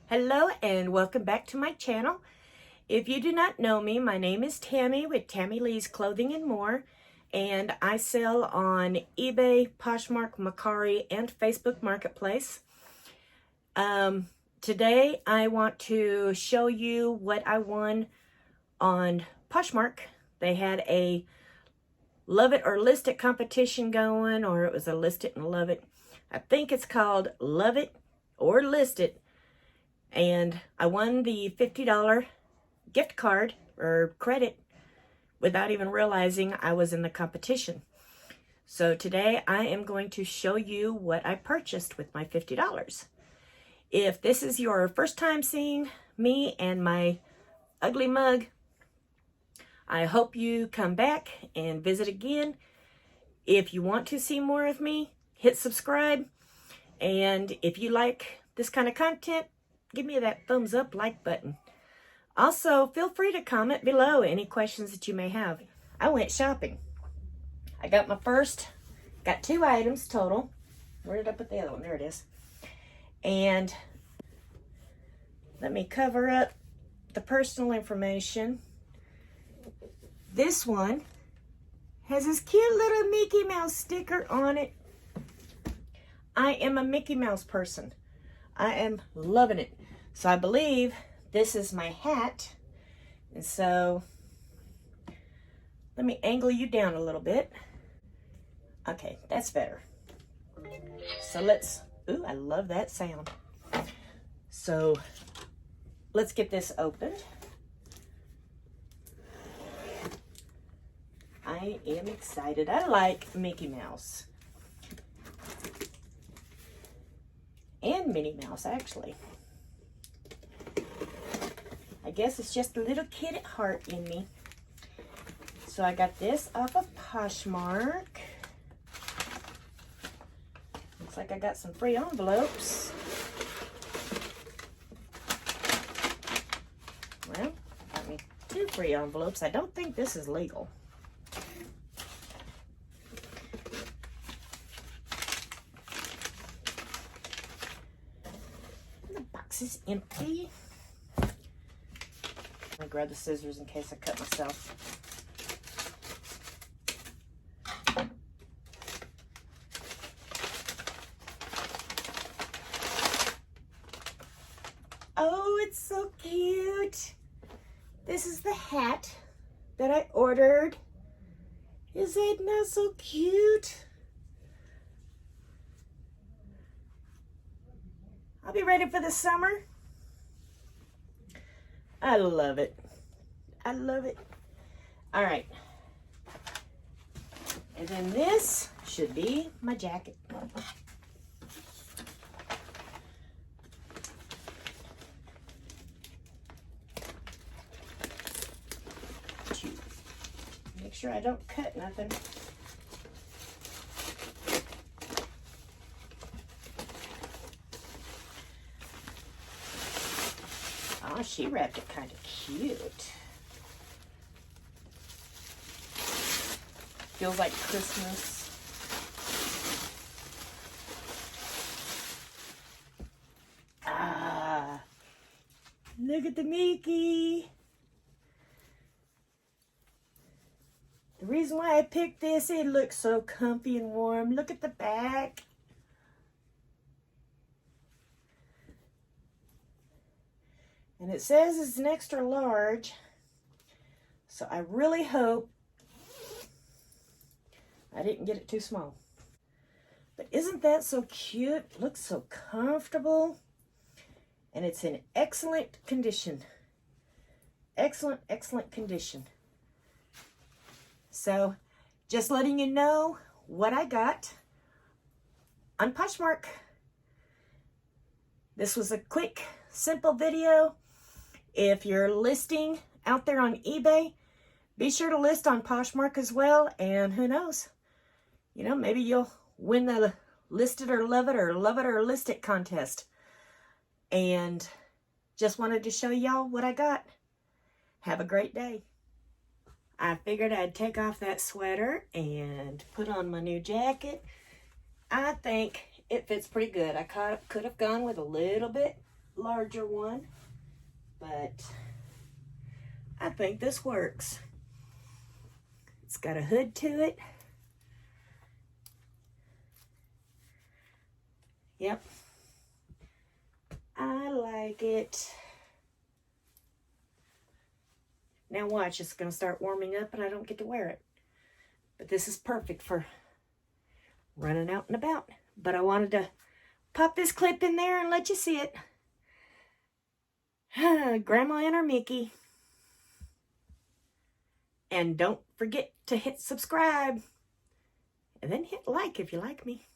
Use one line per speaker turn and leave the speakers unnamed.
Hello and welcome back to my channel. If you do not know me, my name is Tammy with Tammy Lee's Clothing and More, and I sell on eBay, Poshmark, Mercari, and Facebook Marketplace. Today I want to show you what I won on Poshmark. They had a Love It or List It competition going, or it was a List It and Love It. I think it's called Love It or List It. And I won the $50 gift card or credit without even realizing I was in the competition. So today I am going to show you what I purchased with my $50. If this is your first time seeing me and my ugly mug, I hope you come back and visit again. If you want to see more of me, hit subscribe. And if you like this kind of content, give me that thumbs up like button. Also, feel free to comment below any questions that you may have. I went shopping. I got got 2 items total. Where did I put the other one? There it is. And let me cover up the personal information. This one has this cute little Mickey Mouse sticker on it. I am a Mickey Mouse person. I am loving it. So I believe this is my hat. And so let me angle you down a little bit. Okay, that's better. So ooh, I love that sound. So let's get this opened. I am excited. I like Mickey Mouse. And Minnie Mouse, actually. I guess it's just a little kid at heart in me. So I got this off of Poshmark. Looks like I got some free envelopes. Well, got me 2 free envelopes. I don't think this is legal. Is empty. Let me grab the scissors in case I cut myself. Oh, it's so cute. This is the hat that I ordered. Is it not so cute? I'll be ready for the summer. I love it. I love it. All right. And then this should be my jacket. Make sure I don't cut nothing. Oh, she wrapped it kind of cute. Feels like Christmas. Ah, look at the Mickey. The reason why I picked this, it looks so comfy and warm. Look at the back. And it says it's an extra large. So I really hope I didn't get it too small. But isn't that so cute? It looks so comfortable. And it's in excellent condition. Excellent, excellent condition. So just letting you know what I got on Poshmark. This was a quick, simple video. If you're listing out there on eBay, be sure to list on Poshmark as well. And who knows, you know, maybe you'll win the List It or Love It or List It contest. And just wanted to show y'all what I got. Have a great day. I figured I'd take off that sweater and put on my new jacket. I think it fits pretty good. I could have gone with a little bit larger one, but I think this works. It's got a hood to it. Yep. I like it. Now watch, it's going to start warming up and I don't get to wear it. But this is perfect for running out and about. But I wanted to pop this clip in there and let you see it. Grandma and her Mickey. And don't forget to hit subscribe. And then hit like if you like me.